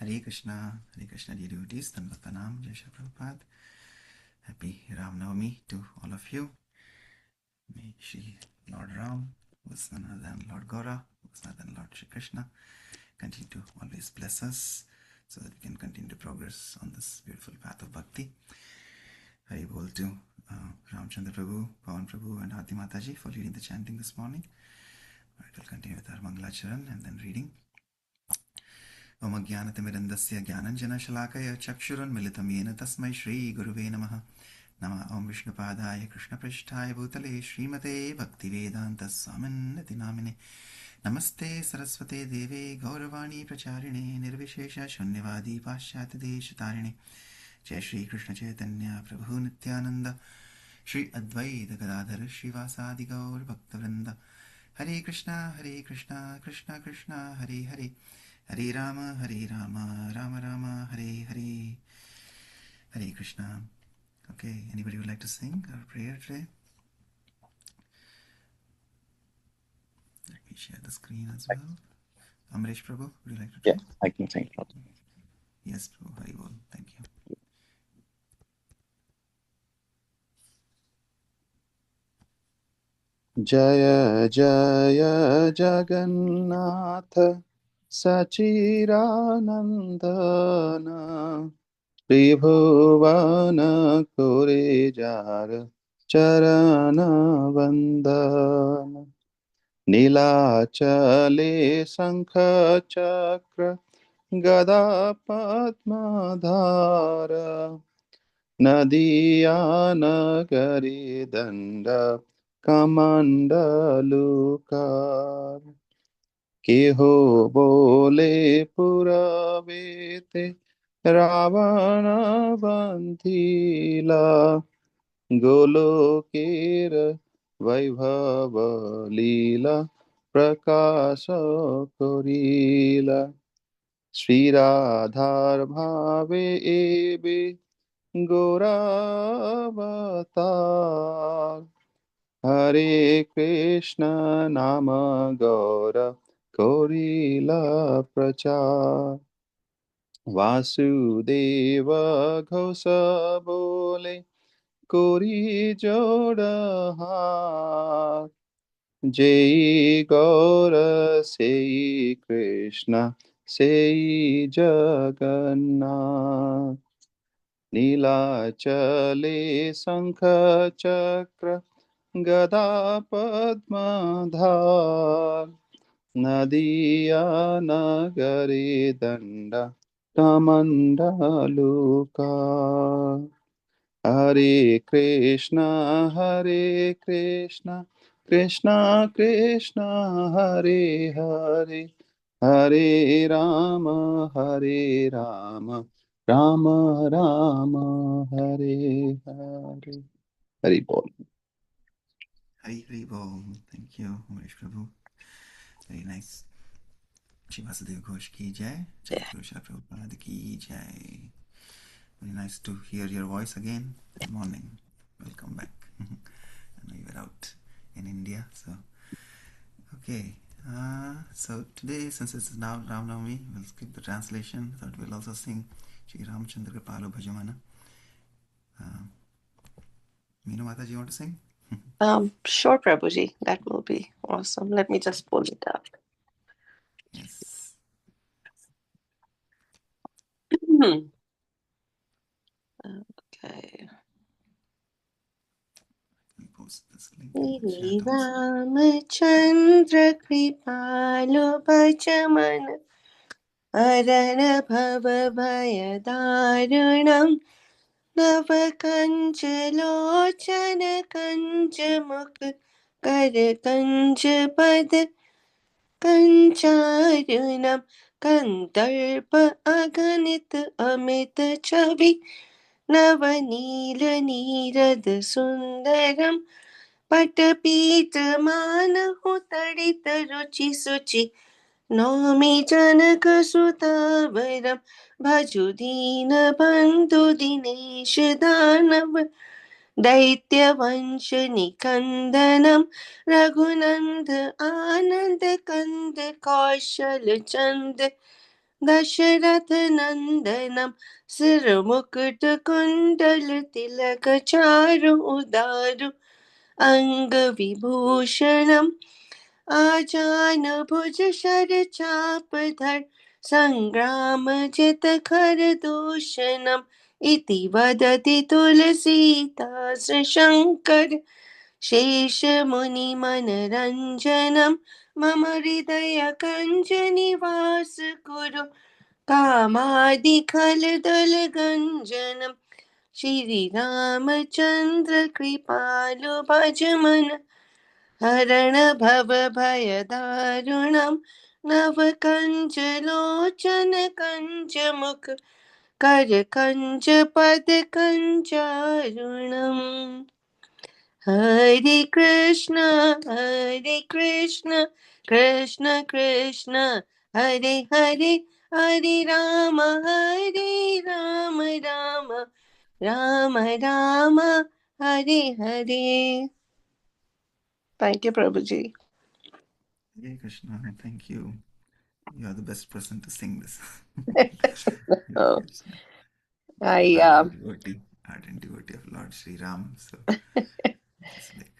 Hare Krishna, dear devotees, Tanvat Pranam, Jai Shri Prabhupada. Happy Ram Navami to all of you. May Shri Lord Ram, who is none other than Lord Gaura, who is none other than Lord Shri Krishna, continue to always bless us so that we can continue to progress on this beautiful path of bhakti. Hari Bol to Ramchandra Prabhu, Pawan Prabhu, and Hati Mataji for leading the chanting this morning. Alright, we'll continue with our Mangalacharan and then reading. ओम ज्ञानतिमिरन्दस्य ज्ञानञ्जनशलाकया चक्षुरुन्मिलितं येन तस्मै श्रीगुरुवे नमः। नमः ओं विष्णुपादाय कृष्णपृष्ठाय भूतले श्रीमते भक्तिवेदान्तस्वामिन्निति नामिने। नमस्ते सरस्वते देवे गौरवाणी प्रचारिणे निर्विशेषशून्यवादी पाश्चात्यदेशतारिणे। जय श्रीकृष्णचैतन्य प्रभु नित्यानन्द श्री अद्वैत गदाधर श्रीवासादि गौरभक्तवृन्द। हरे कृष्णा कृष्णा कृष्णा हरे हरे, हरे Ram Ram Ram Hare Hare. Hare Krishna. Okay, anybody would like to sing or prayer today? Let me share the screen as well. Amresh Prabhu, would you like to pray? Yeah, I can sing. Yes, Prabhu. Hari Bol. Thank you. Jaya Jaya Jagannath Sachiranandana Tribhuvana Kurijar Charana Vandana Nilachale Sankha Chakra Gada Padmadhara Nadiyana Danda Kamandalukar Keho Bole Puravete Ravana Bandhila Golokera Vaibhava Lila Prakasa Korila Sri Radhar Bhave Ebe Gauravatar Hare Krishna Nama Gaura Korila Prachar Vasudeva Ghosa Bole Kori Joda Har Jai Gaura Sei Krishna Sei Jagannath Nilachale Sankha Chakra Gada Padmadhar Nadiya Nagari Danda Tamandaluka Hare Krishna Krishna Krishna Hare Hare Hare Rama Rama Rama Hare Hare Hare Bol. Hari Bol. Thank you, Amresh Prabhu. Very nice. Shri Vasudev Ghosh ki jai. Jai Guru Shri Prabhupada ki jai. Very nice to hear your voice again. Good morning. Welcome back. I know you were out in India, so okay. So today, since it's now Ram Navami, we'll skip the translation. But we'll also sing Shri Ramchandra Kripalo Bhajamana. Meenu Mataji, you want to sing? Sure, Prabhuji. That will be awesome. Let me just pull it up. Yes. Okay. Post this link in the Shri chat also. Ramachandra Kripalo Bhajaman Arana Bhava Bhayadaranam Navakanchalochana Kanchamuk Karakanchapad Kancharunam Kandarpa Aganit Amita Chavi Navanila Nirad Sundaram Patapitamaanaho Tadita Ruchi Suchi Nomi Janaka Sutavaram Bhajudina Bandhu Dinesh Danav दैत्यवंश निकंदनम Raghunand आनंद कंद कौशल चंद दशरथ नंदनम सिरमुकुट कुंडल तिलक चारु उदारु अंग विभूषणम आजान भुज sir चाप धर संग्राम जित खर दूषणम इति वदति तुलसीदास शंकर शेषमुनिमनरञ्जनं मम हृदयकञ्जनिवास कुरु कामादिखलदलगञ्जनं श्रीरामचन्द्र कृपालु भजमन हरण भवभयदारुणं नवकञ्चलोचन कञ्चमुख करकञ्चपदकञ्चारुणम् Hare Krishna, Krishna Krishna, Hare Hare, Hare Rama, Rama Rama, Rama, Hare Hare. Thank you, Prabhuji. Hare Krishna, thank you. You are the best person to sing this. Hare Oh, Krishna. I Ardent devotee of Lord Sri Ram. So just like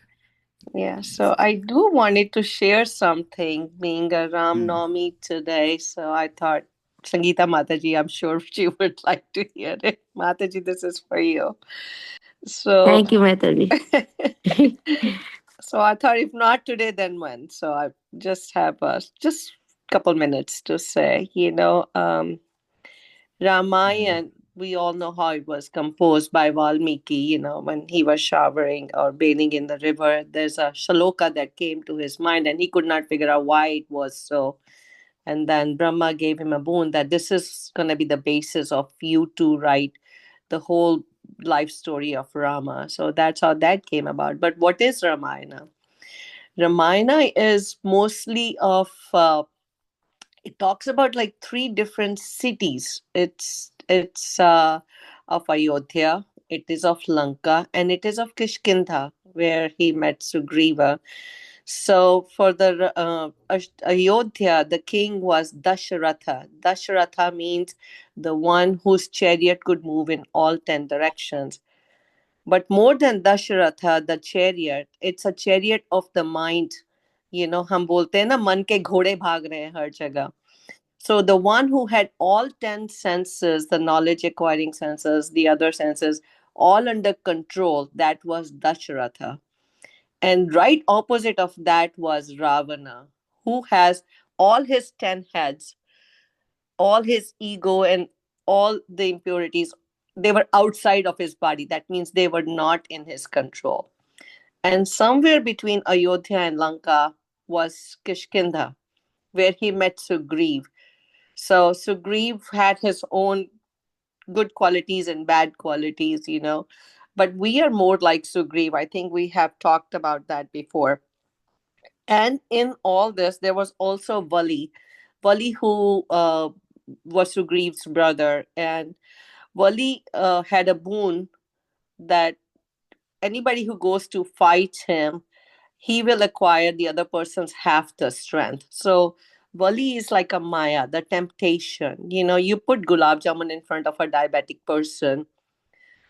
yeah. makes So I do wanted to share something, being a Ram Hmm. Navami today. So I thought, Sangeeta Mataji, I'm sure she would like to hear it. Mataji, this is for you. So Thank you, Maitali. so I thought if not today, then when? So I just have just couple minutes to say, Ramayana, we all know how it was composed by Valmiki, when he was showering or bathing in the river. There's a shaloka that came to his mind and he could not figure out why it was so. And then Brahma gave him a boon that this is going to be the basis of you to write the whole life story of Rama. So that's how that came about. But what is Ramayana? Ramayana is mostly of it talks about like three different cities. It's of Ayodhya, it is of Lanka, and it is of Kishkindha, where he met Sugriva. So for the Ayodhya, the king was Dasharatha. Dasharatha means the one whose chariot could move in all 10 directions. But more than Dasharatha, the chariot, it's a chariot of the mind. हम बोलते हैं ना मन के घोड़े भाग रहे हैं हर जगह. So the one who had all 10 senses, the knowledge acquiring senses, the other senses, all under control, that was Dasharatha. And right opposite of that was Ravana, who has all his 10 heads, all his ego, and all the impurities. They were outside of his body. That means they were not in his control. And somewhere between Ayodhya and Lanka was Kishkindha, where he met Sugriv. So Sugriv had his own good qualities and bad qualities. But we are more like Sugriv. I think we have talked about that before. And in all this, there was also Vali. Vali, who was Sugriv's brother. And Vali had a boon that anybody who goes to fight him, he will acquire the other person's half the strength. So Vali is like a Maya, the temptation. You put gulab jamun in front of a diabetic person,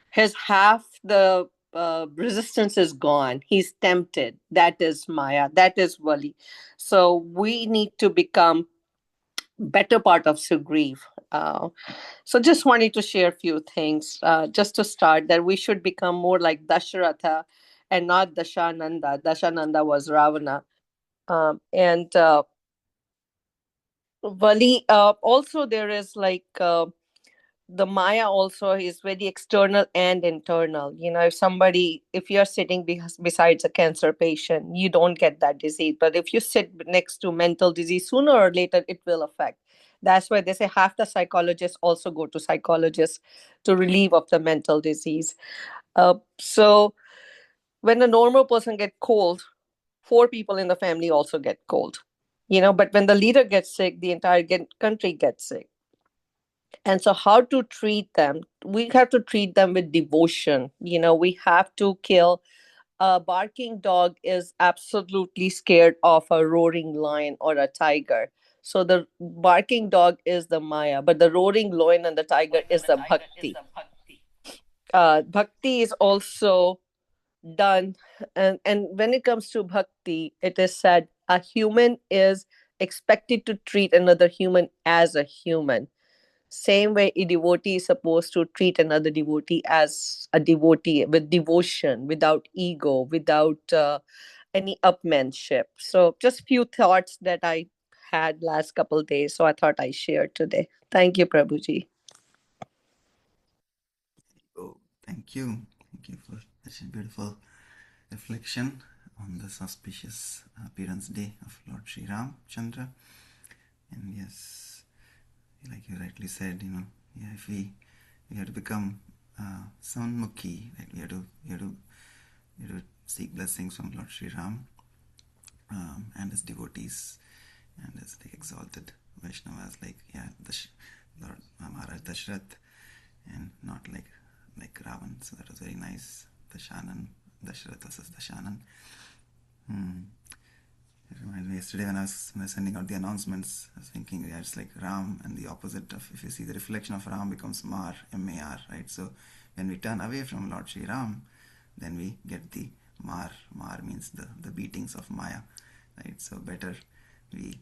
his half the resistance is gone. He's tempted. That is Maya. That is Vali. So we need to become better part of Sugriv. So just wanted to share a few things just to start that we should become more like Dasharatha and not Dashananda. Dashananda was Ravana. And Vali, also there is like the Maya also is very external and internal. If you're sitting besides a cancer patient, you don't get that disease. But if you sit next to mental disease, sooner or later it will affect. That's why they say half the psychologists also go to psychologists to relieve of the mental disease. So when a normal person get cold, four people in the family also get cold. But when the leader gets sick, the entire country gets sick. And so how to treat them? We have to treat them with devotion. We have to kill a barking dog is absolutely scared of a roaring lion or a tiger. So the barking dog is the Maya, but the roaring lion and the tiger is the Bhakti. Bhakti is also done, and when it comes to Bhakti, it is said a human is expected to treat another human as a human. Same way a devotee is supposed to treat another devotee as a devotee, with devotion, without ego, without any upmanship. So just few thoughts that I had last couple days, so I thought I shared today. Thank you, Prabhuji. Oh, thank you. Thank you for such a beautiful reflection on this auspicious appearance day of Lord Sri Ram Chandra. And yes, like you rightly said, yeah, if we have to become Sanmukhi, right? We have to seek blessings from Lord Sri Ram and his devotees and his like exalted Vaishnavas, like Lord Maharaj Dashrath, and not like Ravan. So that was very nice. Dashrath versus Dashanan. It reminded me yesterday when I was sending out the announcements, I was thinking, yeah, it's like Ram, and the opposite of, if you see the reflection of Ram becomes Mar, M-A-R, right? So when we turn away from Lord Sri Ram, then we get the Mar. Mar means the beatings of Maya, right? So better we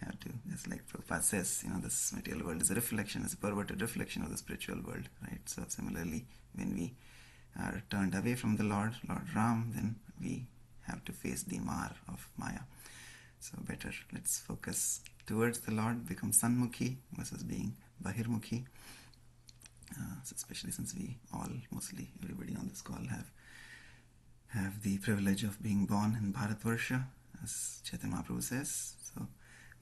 have to, just like Prabhupada says, this material world is a reflection, it's a perverted reflection of the spiritual world, right? So similarly, when we are turned away from the Lord Ram, then we have to face the Mar of Maya. So better let's focus towards the Lord, become Sanmukhi versus being Bahirmukhi. So especially since we all, mostly everybody on this call, have the privilege of being born in Bharatvarsha, as Chaitanya Mahaprabhu says. So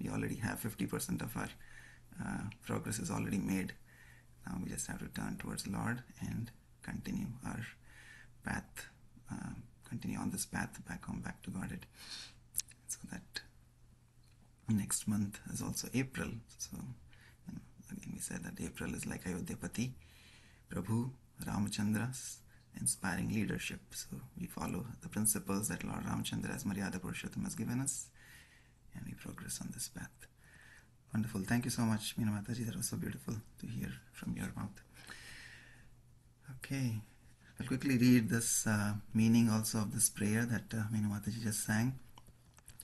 we already have 50% of our progress is already made. Now we just have to turn towards the Lord and continue our path, continue on this path back home, back to Godhead. So that next month is also April. So again we said that April is like Ayodhyapati, Prabhu Ramachandra's inspiring leadership. So we follow the principles that Lord Ramachandra as Maryada Purushottam has given us, and we progress on this path. Wonderful. Thank you so much, Meena Mataji. That was so beautiful to hear from your mouth. Okay, I'll quickly read this meaning also of this prayer that Meena Mataji just sang.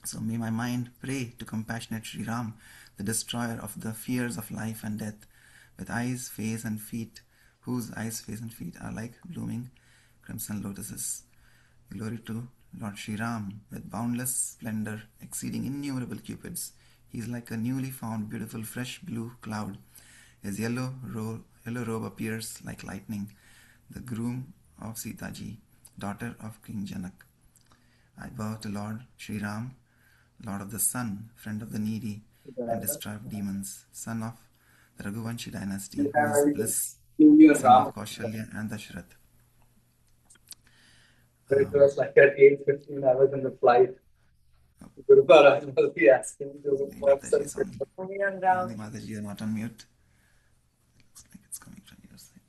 So may my mind pray to compassionate Sri Ram, the destroyer of the fears of life and death, with eyes, face and feet, whose eyes, face and feet are like blooming crimson lotuses. Glory to Lord Sri Ram, with boundless splendor, exceeding innumerable cupids. He is like a newly found beautiful fresh blue cloud. His yellow robe appears like lightning, the groom of Sita Ji, daughter of King Janak. I bow to Lord Sri Ram, Lord of the Sun, friend of the needy, and destroyer of demons, son of the Raghuvanshi dynasty, who is bliss, son of Kaushalya and Dashrath. It was like at 8:15, I was in the flight. Guru Maharaj must be asking to watch some Mataji, you are not on mute. Looks like it's coming from your side.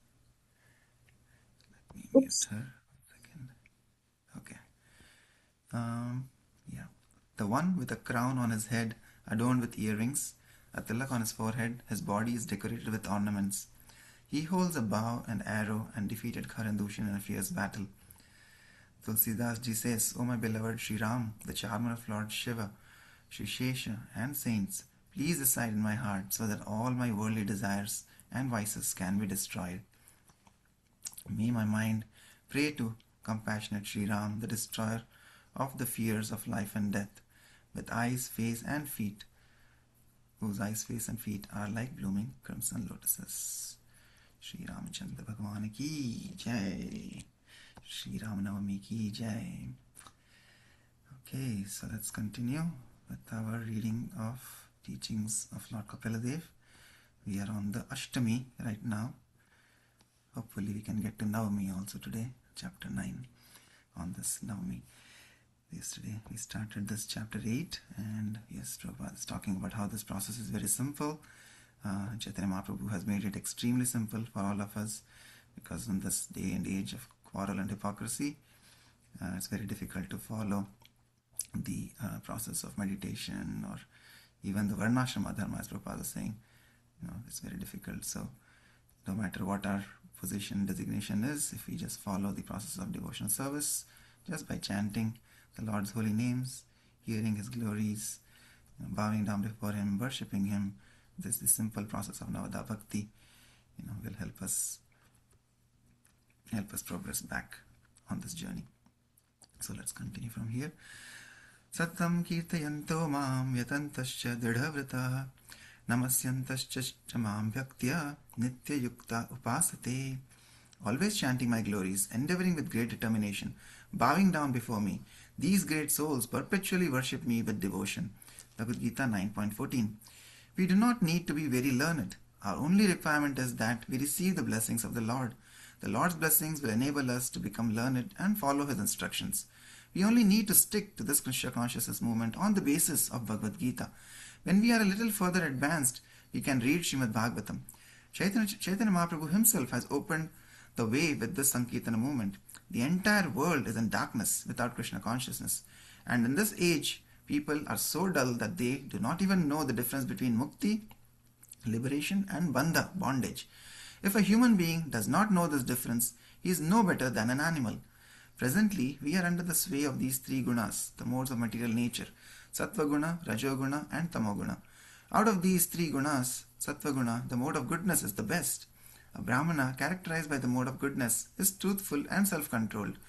Let me mute her. Second. Okay. Yeah. The one with a crown on his head, adorned with earrings, a tilak on his forehead, his body is decorated with ornaments. He holds a bow and arrow and defeated Kharandushan in a fierce battle. Tulsidas Ji says, O my beloved Sri Ram, the charmer of Lord Shiva, Sri Shesha and saints, please reside in my heart so that all my worldly desires and vices can be destroyed. May my mind pray to compassionate Sri Ram, the destroyer of the fears of life and death, with eyes, face and feet, whose eyes, face and feet are like blooming crimson lotuses. Shri Ramachandra Bhagwan ki jai. Shri Ram Navami ki jai. Okay, so let's continue with our reading of teachings of Lord Kapila. We are on the Ashtami right now. Hopefully we can get to Navami also today, chapter 9 on this Navami. Yesterday we started this chapter 8, and yes, Prabhupada is talking about how this process is very simple. Chaitanya Mahaprabhu has made it extremely simple for all of us, because in this day and age of quarrel and hypocrisy, It's very difficult to follow the process of meditation, or even the Varnashrama dharma, as Prabhupada is saying. It's very difficult. So no matter what our position designation is, if we just follow the process of devotional service, just by chanting the Lord's holy names, hearing His glories, bowing down before Him, worshipping Him, this simple process of Navada Bhakti, will help us progress back on this journey. So let's continue from here. Satam kirtayanto mam yatantascha dridhavrataha namasyantascha mam bhaktya nitya yukta upasate. Always chanting my glories, endeavoring with great determination, bowing down before me, these great souls perpetually worship me with devotion. Bhagavad Gita 9.14. We do not need to be very learned. Our only requirement is that we receive the blessings of the Lord. The Lord's blessings will enable us to become learned and follow His instructions. We only need to stick to this Krishna consciousness movement on the basis of Bhagavad Gita. When we are a little further advanced, we can read Srimad Bhagavatam. Chaitanya Mahaprabhu himself has opened the way with this Sankirtana movement. The entire world is in darkness without Krishna consciousness. And in this age, people are so dull that they do not even know the difference between mukti, liberation, and bandha, bondage. If a human being does not know this difference, he is no better than an animal. Presently, we are under the sway of these three gunas, the modes of material nature, Sattva guna, Rajoguna, and Tamoguna. Out of these three gunas, Sattva guna, the mode of goodness, is the best. A Brahmana characterized by the mode of goodness is truthful and self-controlled.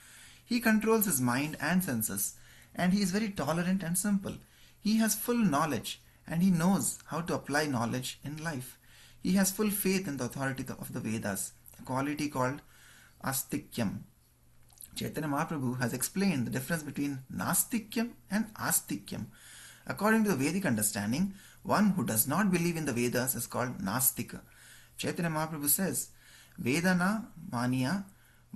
He controls his mind and senses, and he is very tolerant and simple. He has full knowledge, and he knows how to apply knowledge in life. He has full faith in the authority of the Vedas, a quality called Astikyam. Chaitanya Mahaprabhu has explained the difference between Nastikyam and Astikyam. According to the Vedic understanding, one who does not believe in the Vedas is called Nastika. Chaitanya Mahaprabhu says, Vedana Mania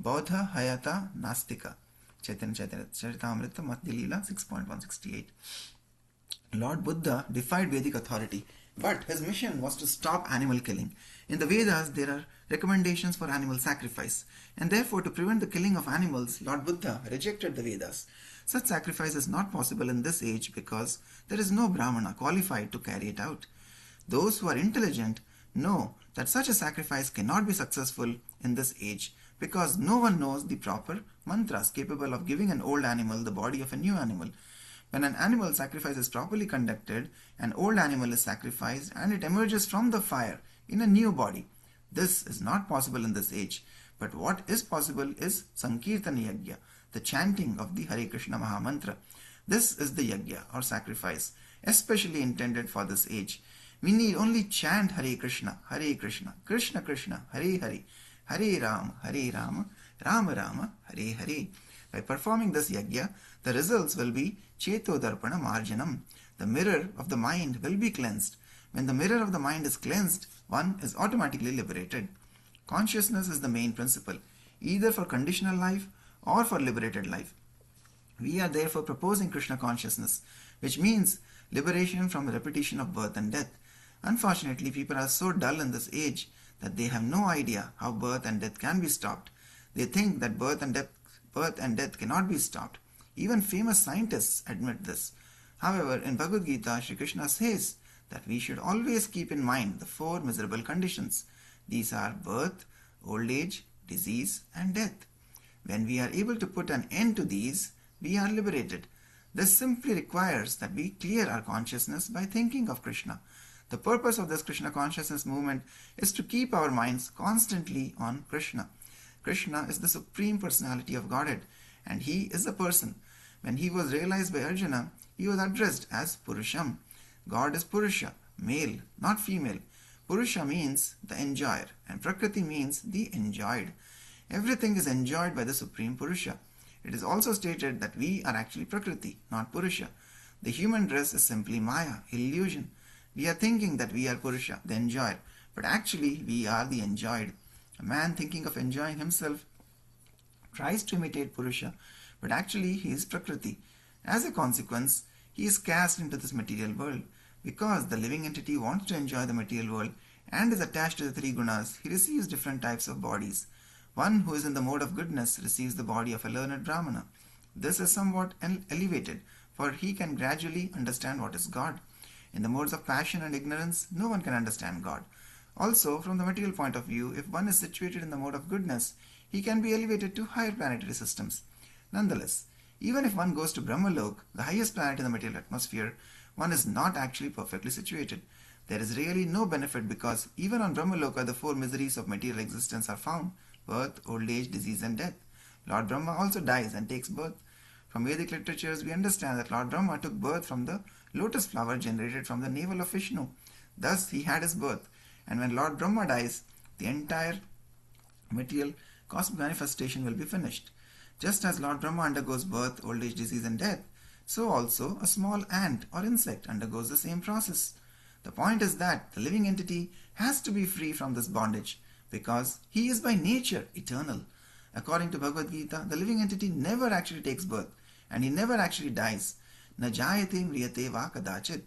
Bodha Hayata Nastika. Chaitanya Charitamrita Madhya Leela 6.168. Lord Buddha defied Vedic authority, but his mission was to stop animal killing. In the Vedas, there are recommendations for animal sacrifice, and therefore to prevent the killing of animals, Lord Buddha rejected the Vedas. Such sacrifice is not possible in this age because there is no Brahmana qualified to carry it out. Those who are intelligent know that such a sacrifice cannot be successful in this age because no one knows the proper mantras capable of giving an old animal the body of a new animal. When an animal sacrifice is properly conducted, an old animal is sacrificed and it emerges from the fire in a new body. This is not possible in this age, but what is possible is Sankirtana Yajna, the chanting of the Hare Krishna Mahamantra. This is the Yajna or sacrifice, especially intended for this age. We need only chant Hare Krishna, Krishna Krishna, Hare Hare, Hare Rama, Rama Rama, Hare Hare. By performing this yajna, the results will be Cheto Darpana Marjanam. The mirror of the mind will be cleansed. When the mirror of the mind is cleansed, one is automatically liberated. Consciousness is the main principle, either for conditional life or for liberated life. We are therefore proposing Krishna consciousness, which means liberation from the repetition of birth and death. Unfortunately, people are so dull in this age that they have no idea how birth and death can be stopped. They think that birth and death cannot be stopped. Even famous scientists admit this. However, in Bhagavad Gita, Shri Krishna says that we should always keep in mind the four miserable conditions. These are birth, old age, disease, and death. When we are able to put an end to these, we are liberated. This simply requires that we clear our consciousness by thinking of Krishna. The purpose of this Krishna consciousness movement is to keep our minds constantly on Krishna. Krishna is the Supreme Personality of Godhead, and He is a person. When He was realized by Arjuna, He was addressed as Purusham. God is Purusha, male, not female. Purusha means the enjoyer, and Prakriti means the enjoyed. Everything is enjoyed by the Supreme Purusha. It is also stated that we are actually Prakriti, not Purusha. The human dress is simply Maya, illusion. We are thinking that we are Purusha, the enjoyer, but actually we are the enjoyed. A man thinking of enjoying himself tries to imitate Purusha, but actually he is Prakriti. As a consequence, he is cast into this material world. Because the living entity wants to enjoy the material world and is attached to the three gunas, he receives different types of bodies. One who is in the mode of goodness receives the body of a learned Brahmana. This is somewhat elevated, for he can gradually understand what is God. In the modes of passion and ignorance, no one can understand God. Also, from the material point of view, if one is situated in the mode of goodness, he can be elevated to higher planetary systems. Nonetheless, even if one goes to Brahmalok, the highest planet in the material atmosphere, one is not actually perfectly situated. There is really no benefit because even on Brahmaloka the four miseries of material existence are found: birth, old age, disease and death. Lord Brahma also dies and takes birth. From Vedic literatures we understand that Lord Brahma took birth from the lotus flower generated from the navel of Vishnu. Thus he had his birth, and when Lord Brahma dies, the entire material cosmic manifestation will be finished. Just as Lord Brahma undergoes birth, old age, disease and death, so also a small ant or insect undergoes the same process. The point is that the living entity has to be free from this bondage because he is by nature eternal. According to Bhagavad Gita, the living entity never actually takes birth and he never actually dies. Na jayate mriyate va kadachit.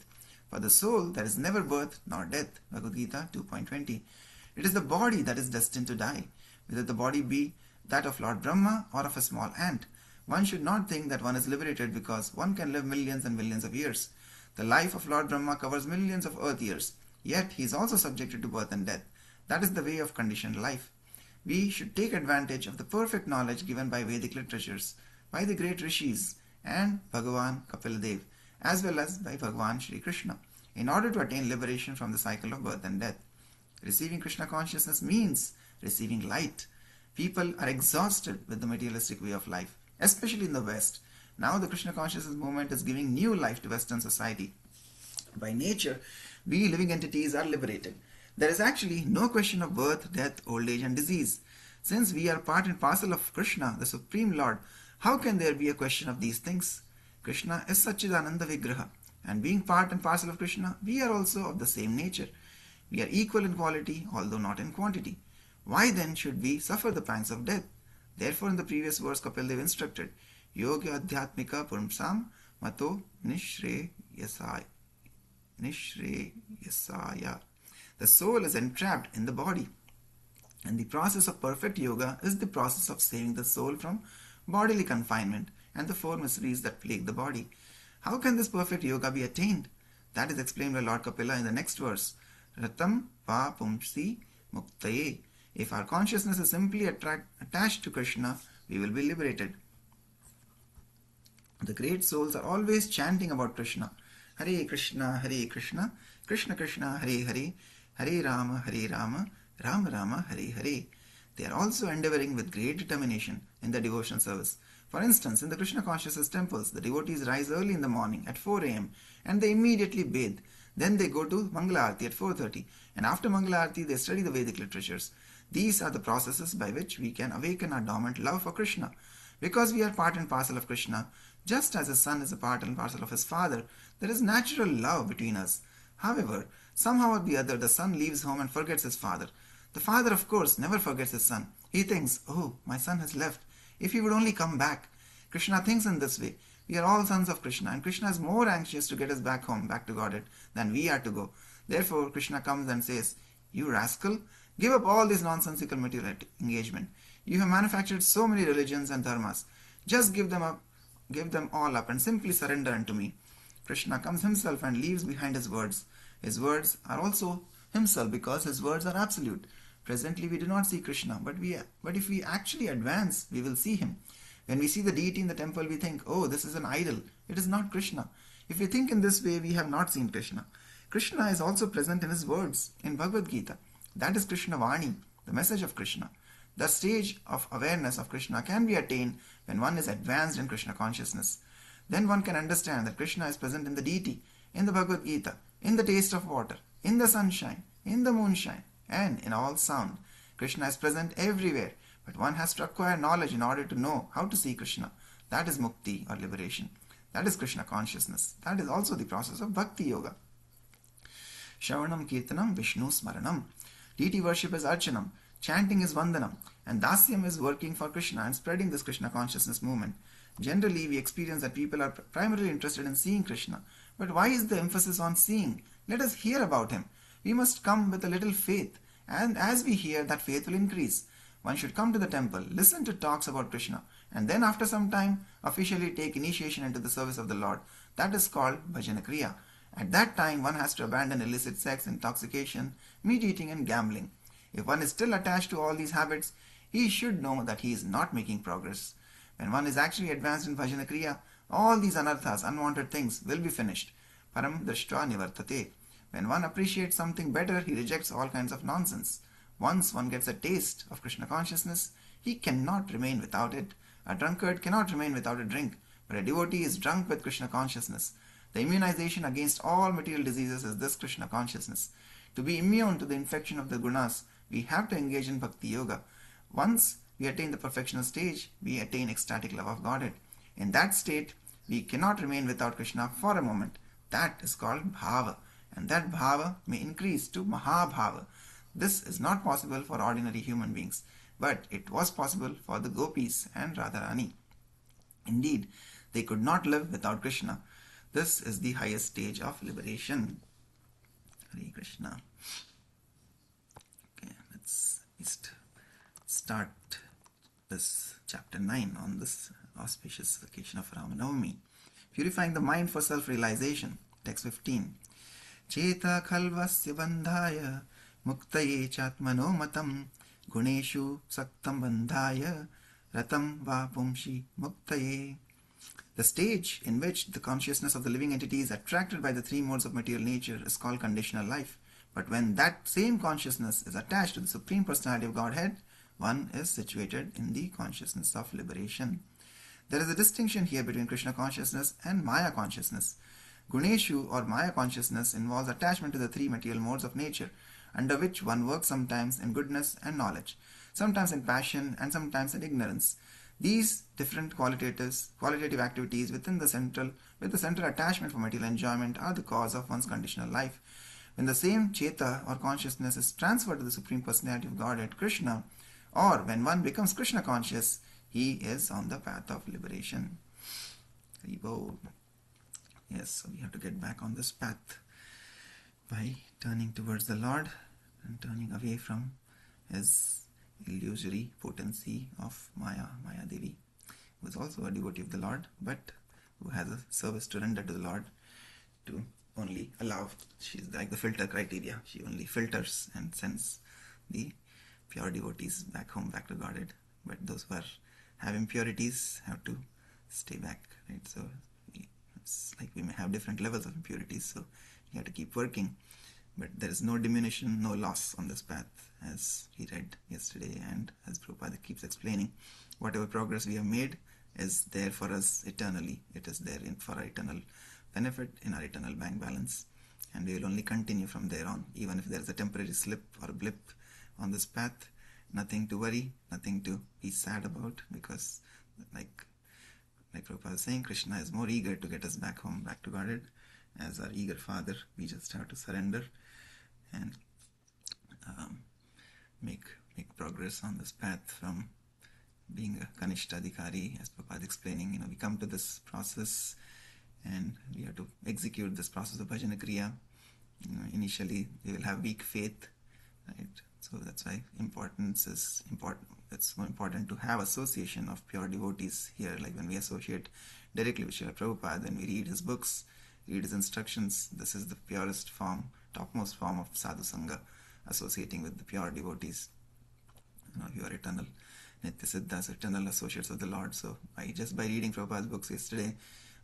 For the soul there is never birth nor death. Bhagavad Gita 2.20. It is the body that is destined to die, whether the body be that of Lord Brahma or of a small ant. One should not think that one is liberated because one can live millions and millions of years. The life of Lord Brahma covers millions of earth years, yet he is also subjected to birth and death. That is the way of conditioned life. We should take advantage of the perfect knowledge given by Vedic literatures, by the great rishis and Bhagavan Kapil Dev, as well as by Bhagavan Shri Krishna, in order to attain liberation from the cycle of birth and death. Receiving Krishna consciousness means receiving light. People are exhausted with the materialistic way of life, especially in the West. Now the Krishna consciousness movement is giving new life to Western society. By nature, we living entities are liberated. There is actually no question of birth, death, old age and disease. Since we are part and parcel of Krishna, the Supreme Lord, how can there be a question of these things? Krishna is Satchidananda Vigraha, and being part and parcel of Krishna, we are also of the same nature. We are equal in quality, although not in quantity. Why then should we suffer the pangs of death? Therefore, in the previous verse, Kapil Dev instructed, Yoga Adhyatmika Purmsam Mato Nishreyasaya. The soul is entrapped in the body, and the process of perfect yoga is the process of saving the soul from bodily confinement and the four miseries that plague the body. How can this perfect yoga be attained? That is explained by Lord Kapila in the next verse. Ratam pa pumsi muktaye. If our consciousness is simply attached to Krishna, we will be liberated. The great souls are always chanting about Krishna. Hare Krishna, Krishna Krishna, Hare Hare, Hare Rama, Rama Rama, Hare Hare. They are also endeavoring with great determination in their devotional service. For instance, in the Krishna consciousness temples, the devotees rise early in the morning at 4 a.m. and they immediately bathe. Then they go to Mangala Arati at 4:30, and after Mangala Arati they study the Vedic literatures. These are the processes by which we can awaken our dormant love for Krishna. Because we are part and parcel of Krishna, just as a son is a part and parcel of his father, there is natural love between us. However, somehow or the other, the son leaves home and forgets his father. The father, of course, never forgets his son. He thinks, oh, my son has left. If he would only come back. Krishna thinks in this way. We are all sons of Krishna, and Krishna is more anxious to get us back home, back to Godhead, than we are to go. Therefore, Krishna comes and says, you rascal, give up all this nonsensical material engagement. You have manufactured so many religions and dharmas. Just give them all up and simply surrender unto me. Krishna comes himself and leaves behind his words. His words are also himself because his words are absolute. Presently we do not see Krishna, but if we actually advance, we will see him. When we see the deity in the temple, we think, oh, this is an idol. It is not Krishna. If we think in this way, we have not seen Krishna. Krishna is also present in his words in Bhagavad Gita. That is Krishna Vani, the message of Krishna. The stage of awareness of Krishna can be attained when one is advanced in Krishna consciousness. Then one can understand that Krishna is present in the deity, in the Bhagavad Gita, in the taste of water, in the sunshine, in the moonshine, and in all sound. Krishna is present everywhere, but one has to acquire knowledge in order to know how to see Krishna. That is mukti or liberation. That is Krishna consciousness. That is also the process of bhakti yoga. Shravanam Kirtanam Vishnu Smaranam. Deity worship is Archanam. Chanting is Vandanam. And Dasyam is working for Krishna and spreading this Krishna consciousness movement. Generally, we experience that people are primarily interested in seeing Krishna. But why is the emphasis on seeing? Let us hear about him. We must come with a little faith. And as we hear, that faith will increase. One should come to the temple, listen to talks about Krishna, and then after some time officially take initiation into the service of the Lord. That is called bhajana kriya. At that time one has to abandon illicit sex, intoxication, meat eating and gambling. If one is still attached to all these habits, he should know that he is not making progress. When one is actually advanced in bhajana kriya, all these anarthas, unwanted things, will be finished. Param drishtva nivartate. When one appreciates something better, he rejects all kinds of nonsense. Once one gets a taste of Krishna consciousness, he cannot remain without it. A drunkard cannot remain without a drink, but a devotee is drunk with Krishna consciousness. The immunization against all material diseases is this Krishna consciousness. To be immune to the infection of the gunas, we have to engage in bhakti yoga. Once we attain the perfectional stage, we attain ecstatic love of Godhead. In that state, we cannot remain without Krishna for a moment. That is called bhava, and that bhava may increase to mahabhava. This is not possible for ordinary human beings, but it was possible for the gopis and Radharani. Indeed, they could not live without Krishna. This is the highest stage of liberation. Hare Krishna. Okay, let's start this chapter 9 on this auspicious occasion of Navami. Purifying the mind for self-realization. Text 15. Cheta khalvasya bandhaya muktaye chatmano matam guneshu saktam bandhaya ratam va pumshi muktaye. The stage in which the consciousness of the living entity is attracted by the three modes of material nature is called conditional life. But when that same consciousness is attached to the Supreme Personality of Godhead, one is situated in the consciousness of liberation. There is a distinction here between Krishna consciousness and Maya consciousness. Guneshu or Maya consciousness involves attachment to the three material modes of nature, under which one works sometimes in goodness and knowledge, sometimes in passion and sometimes in ignorance. These different qualitative activities with the central attachment for material enjoyment are the cause of one's conditional life. When the same Cheta or consciousness is transferred to the Supreme Personality of Godhead, Krishna, or when one becomes Krishna conscious, he is on the path of liberation. Yes, so we have to get back on this path by turning towards the Lord and turning away from his illusory potency of Maya Devi, who is also a devotee of the Lord, but who has a service to render to the Lord to only allow. She's like the filter criteria. She only filters and sends the pure devotees back home, back to Godhead. But those who have impurities have to stay back, right? So it's like we may have different levels of impurities, so you have to keep working. But there is no diminution, no loss on this path, as we read yesterday, and as Prabhupada keeps explaining. Whatever progress we have made is there for us eternally. It is there for our eternal benefit in our eternal bank balance, and we will only continue from there on. Even if there is a temporary slip or blip on this path, nothing to worry, nothing to be sad about, because like Prabhupada is saying, Krishna is more eager to get us back home, back to Godhead, as our eager father. We just have to surrender and make progress on this path from being a Kanishta Adhikari, as Prabhupada is explaining. We come to this process and we have to execute this process of bhajana kriya. Initially we will have weak faith, right? So that's why importance is important. It's more important to have association of pure devotees here. Like when we associate directly with Srila Prabhupada, when we read his books, read his instructions, this is the purest form, topmost form of sadhu sangha, associating with the pure devotees. You are eternal Nitya Siddhas, eternal associates of the Lord. So just by reading Prabhupada's books yesterday,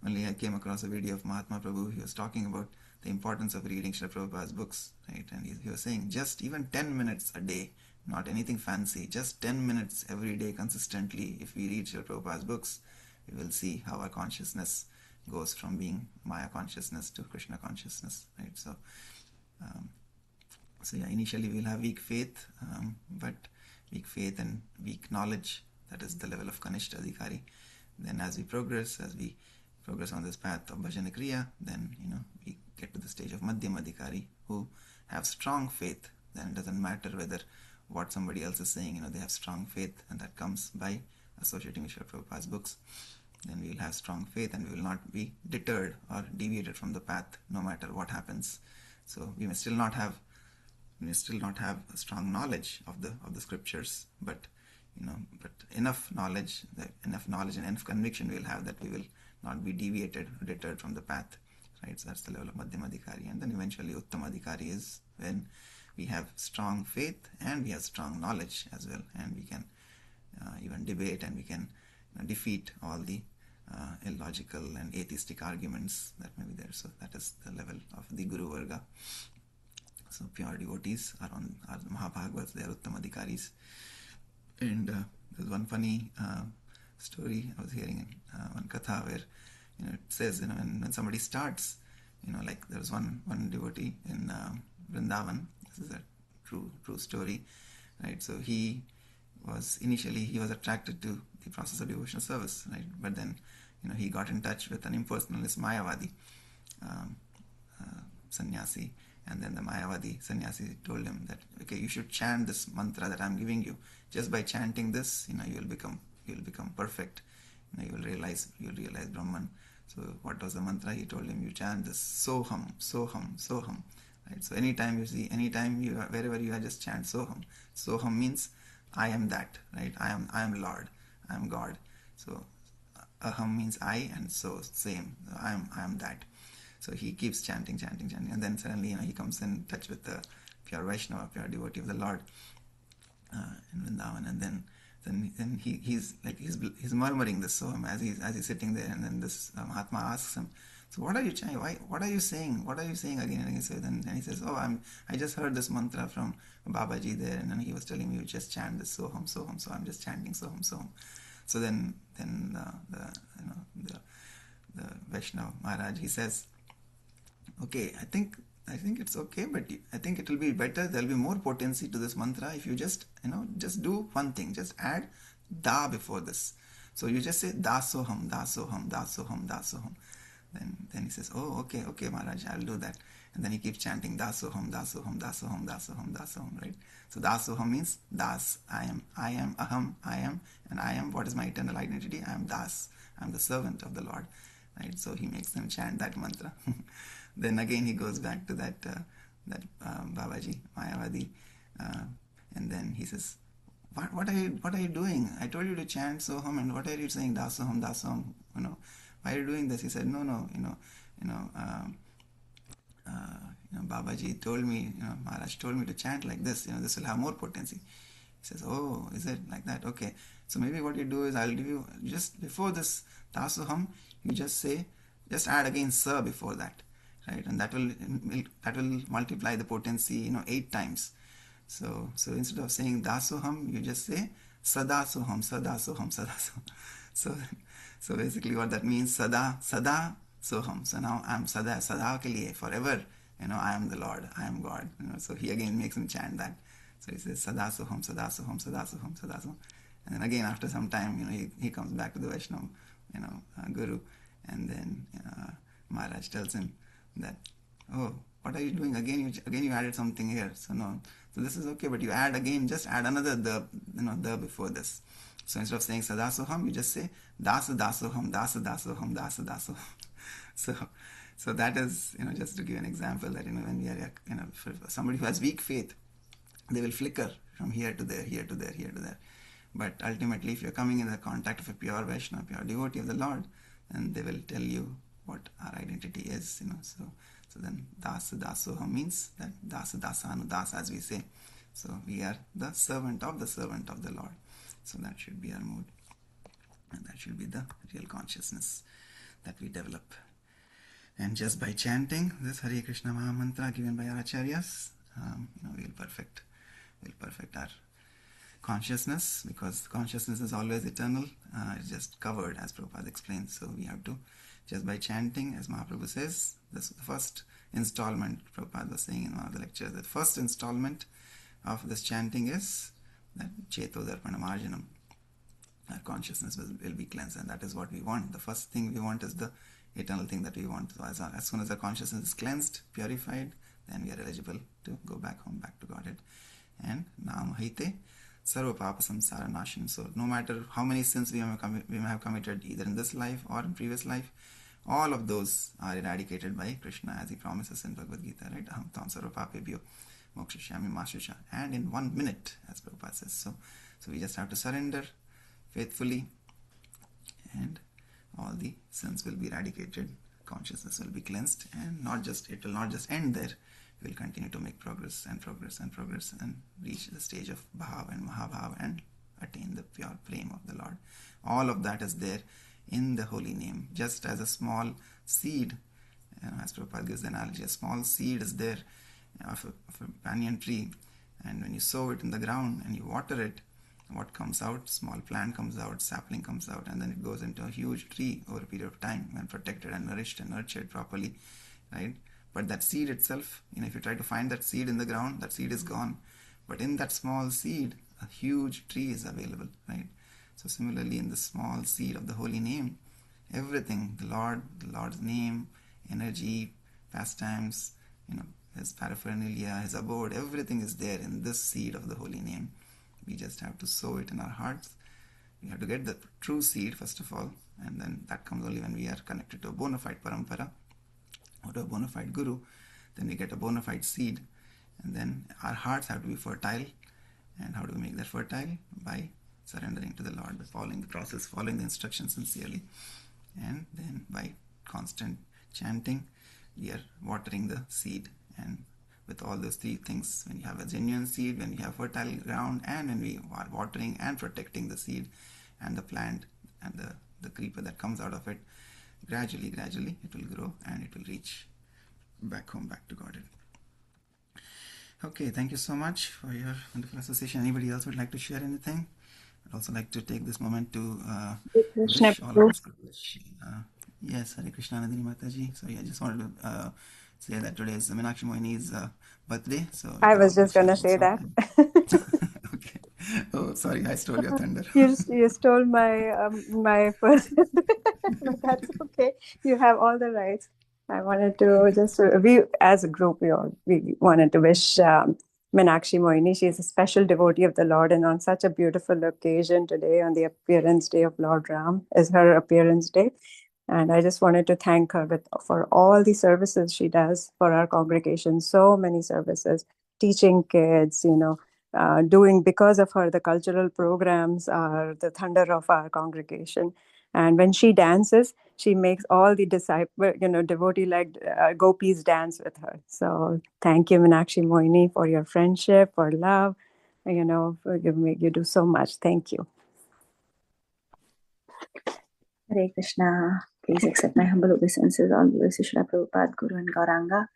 only I came across a video of Mahatma Prabhu. He was talking about the importance of reading Srila Prabhupada's books, right? And he was saying just even 10 minutes a day, not anything fancy, just 10 minutes every day consistently. If we read Srila Prabhupada's books, we will see how our consciousness goes from being Maya consciousness to Krishna consciousness, right? So initially we'll have weak faith, but weak faith and weak knowledge, that is the level of Kanishta Adhikari. Then as we progress on this path of bhajana kriya, then we get to the stage of Madhyam Adhikari, who have strong faith. Then it doesn't matter whether what somebody else is saying, they have strong faith, and that comes by associating with Srila Prabhupada's books. Then we will have strong faith and we will not be deterred or deviated from the path no matter what happens. So we may still not have a strong knowledge of the scriptures, but but enough knowledge and enough conviction we'll have that we will not be deviated or deterred from the path, right? So that's the level of Madhyamadhikari. And then eventually Uttamadhikari is when we have strong faith and we have strong knowledge as well, and we can even debate, and we can defeat all the illogical and atheistic arguments that may be there. So that is the level of the Guru Varga. So pure devotees are the Mahabhagavats, they are Uttamadhikaris. And there's one funny story I was hearing in one katha where it says when somebody starts, like there was one devotee in Vrindavan. This is a true story, right? So he was attracted to the process of devotional service, right? But then he got in touch with an impersonalist Mayavadi sannyasi, and then the Mayavadi sannyasi told him that, okay, you should chant this mantra that I'm giving you. Just by chanting this, you will become perfect. You will realize Brahman. So what was the mantra? He told him, you chant this Soham, Soham, Soham. Right? So wherever you are, just chant Soham. Soham means I am that, right? I am Lord, I am God. So Aham means I, and so same. I am that. So he keeps chanting, and then suddenly he comes in touch with the pure Vaishnava, pure devotee of the Lord in Vrindavan, and then he's murmuring this Soham as he's sitting there, and then this Mahatma asks him, so what are you chanting? What are you saying? What are you saying again and again? So then he says, oh, I just heard this mantra from Babaji there, and then he was telling me you just chant this Soham, Soham. So I'm just chanting Soham, Soham. So then the Vaishnava Maharaj, he says, okay, I think it's okay, but I think it will be better. There will be more potency to this mantra if you just do one thing. Just add da before this. So you just say dasoham, dasoham, dasoham, dasoham. Then he says, oh, okay, Maharaj, I'll do that. And then he keeps chanting dasoham, dasoham, dasoham, dasoham, dasoham, right? So dasoham means das, I am, aham, I am, and I am, what is my eternal identity? I am das, I am the servant of the Lord, right? So he makes them chant that mantra. Then again he goes back to that Babaji, Mayavadi, and then he says, what are you doing? I told you to chant Soham, and what are you saying dasoham, dasoham? Why are you doing this? He said, no, Babaji told me, Maharaj told me to chant like this. This will have more potency. He says, oh, is it like that? Okay. So maybe what you do is, I'll give you, just before this dasoham, you just add again sa before that, right? And that will multiply the potency, 8 times. So instead of saying dasoham, you just say sadasoham, sadasoham, sadasoham. So basically what that means, sada soham. So now I am sada ke liye, forever, I am the Lord, I am God. So he again makes him chant that. So he says sadasoham, sadasoham, sadasoham, sadasoham. And then again after some time, he comes back to the Vaishnava, Guru, and then Maharaj tells him that, oh, what are you doing again? You added something here. So no, so this is okay, but you just add another the before this. So instead of saying sadasoham, you just say dasoham, dasoham, dasoham. So that is, just to give an example that, when we are, for somebody who has weak faith, they will flicker from here to there, here to there, here to there. But ultimately, if you're coming in the contact of a pure Vaishnava, pure devotee of the Lord, then they will tell you what our identity is, So then dasoham means that dasanu das, as we say. So we are the servant of the Lord. So that should be our mood, and that should be the real consciousness that we develop. And just by chanting this Hare Krishna Maha Mantra given by our acharyas, we'll perfect our consciousness, because consciousness is always eternal. It's just covered, as Prabhupada explains. So we have to, just by chanting, as Mahaprabhu says, this the first installment, Prabhupada was saying in one of the lectures, that first installment of this chanting is that Cheto Darpana Marjanam. Our consciousness will be cleansed, and that is what we want. The first thing we want is the eternal thing that we want. So as soon as our consciousness is cleansed, purified, then we are eligible to go back home, back to Godhead. And Naam Haite Sarva Papa Samsara Nashin. So no matter how many sins we may have committed, either in this life or in previous life, all of those are eradicated by Krishna, as he promises in Bhagavad Gita, right? Aham tam sarva papebhyo mokshashyami ma shusha. And in 1 minute, as Prabhupada says. So we just have to surrender faithfully, and all the sins will be eradicated, consciousness will be cleansed, and it will not just end there. We will continue to make progress and progress and progress and reach the stage of Bhav and Mahabhav and attain the pure flame of the Lord. All of that is there in the holy name, just as a small seed. As Prabhupada gives the analogy, a small seed is there of a banyan tree, and when you sow it in the ground and you water it, what comes out? Small plant comes out, sapling comes out, and then it goes into a huge tree over a period of time when protected and nourished and nurtured properly, right? But that seed itself, if you try to find that seed in the ground, that seed is gone. But in that small seed, a huge tree is available, right? So similarly, in the small seed of the holy name, everything, the Lord's name, energy, pastimes, his paraphernalia, his abode, everything is there in this seed of the holy name. We just have to sow it in our hearts. We have to get the true seed first of all, and then that comes only when we are connected to a bona fide parampara or to a bona fide guru. Then we get a bona fide seed, and then our hearts have to be fertile. And how do we make that fertile? By surrendering to the Lord, by following the process, following the instructions sincerely, and then by constant chanting, we are watering the seed. And with all those three things, when you have a genuine seed, when you have fertile ground, and when we are watering and protecting the seed and the plant and the creeper that comes out of it, gradually it will grow and it will reach back home, back to Godhead. Okay, thank you so much for your wonderful association. Anybody else would like to share anything? I'd also like to take this moment to wish all of us good wish. Yes, Hare Krishna, Nandini Mataji. So I just wanted to say that today is Meenakshi Mohini's birthday. So I was just going to say that. Okay. Oh, sorry, I stole your thunder. You stole my first, but that's okay. You have all the rights. I wanted to we as a group, we wanted to wish Meenakshi Mohini. She is a special devotee of the Lord, and on such a beautiful occasion today, on the appearance day of Lord Ram, is her appearance day. And I just wanted to thank her for all the services she does for our congregation. So many services, teaching kids, doing, because of her, the cultural programs are the thunder of our congregation. And when she dances, she makes all the devotee like gopis dance with her. So thank you, Meenakshi Mohini, for your friendship, for love. You do so much. Thank you. Hare Krishna. Please accept my humble obeisances, all glories to Srila Prabhupada, Guru and Gauranga.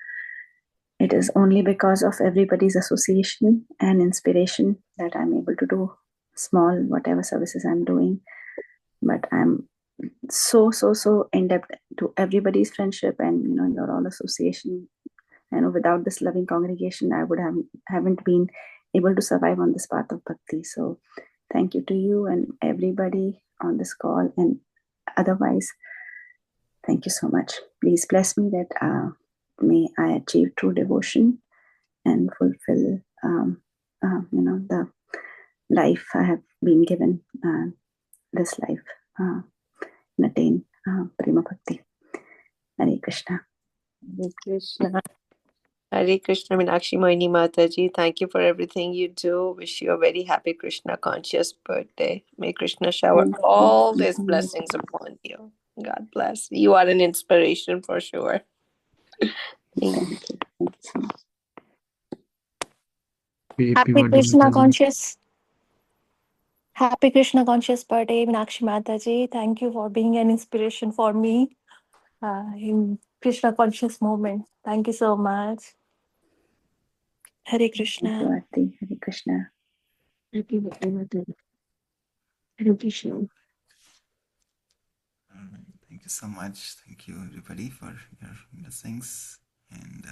It is only because of everybody's association and inspiration that I'm able to do small, whatever services I'm doing. But I'm so indebted to everybody's friendship and, your all association. Without this loving congregation, I would haven't been able to survive on this path of bhakti. So thank you to you and everybody on this call, and otherwise, thank you so much. Please bless me that may I achieve true devotion and fulfill, the life I have been given, this life, and attain Prema Bhakti. Hare Krishna. Hare Krishna. Hare Krishna, Meenakshi Mohini Mataji. Thank you for everything you do. Wish you a very happy Krishna conscious birthday. May Krishna shower all these blessings upon you. God bless. You are an inspiration for sure. Thank you. Thank you so much. Happy Krishna conscious. Happy Krishna conscious birthday, Meenakshi Mataji. Thank you for being an inspiration for me in Krishna conscious moment. Thank you so much. Hare Krishna. Thank you, Aarti. Hare Krishna. Happy birthday, Mataji. Hare Krishna. Thank you so much. Thank you, everybody, for your blessings. And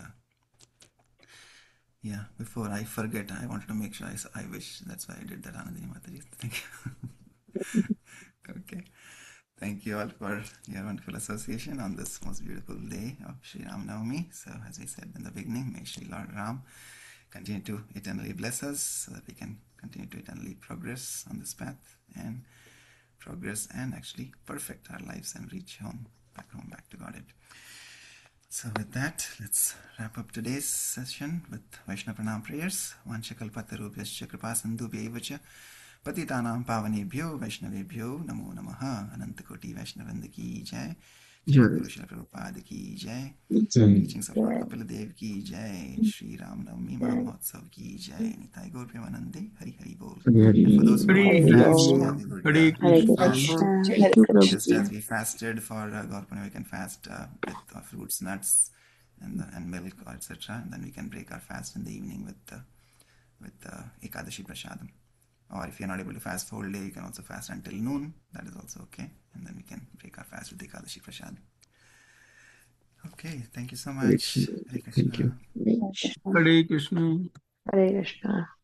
before I forget, I wanted to make sure I wish. That's why I did that, Anandini Mataji. Thank you. Okay. Thank you all for your wonderful association on this most beautiful day of Sri Ram Navami. So, as we said in the beginning, may Sri Lord Ram continue to eternally bless us so that we can continue to eternally progress on this path and progress and actually perfect our lives and reach home, back to Godhead. So with that, let's wrap up today's session with Vaishnava Pranam prayers. Vanchakalpatarubhyascha kripa sindhubhyaivacha पतितानां पावनेभ्यो वैष्णवेभ्यो नमो नमः। अनंत कोटि वैष्णवृंद की जय। जय जगद्गुरु श्रील प्रभुपाद की जय। जय teachings of Lord Kapil Dev की जय। श्री राम नवमी महामहोत्सव की जय। निताय गौर प्रेमानंदे। हरि हरि बोल। Hari Hari And for those who Hari want to Hari fast, Bol. yeah, we would Hare Hare Krishna fast. Krishna, Jai Hare Shri Prabhu. Just as we fasted for Gaur Purnima, we can fast with fruits, nuts, and milk, or etc. And then we can break our fast in the evening with Ekadashi Prasadam. Or if you're not able to fast the whole day, you can also fast until noon. That is also okay. And then we can break our fast with Ekadashi Prasadam. Okay, thank you so Hare much. Krishna Hare thank Krishna. You Hare Krishna. Hare Krishna Krishna.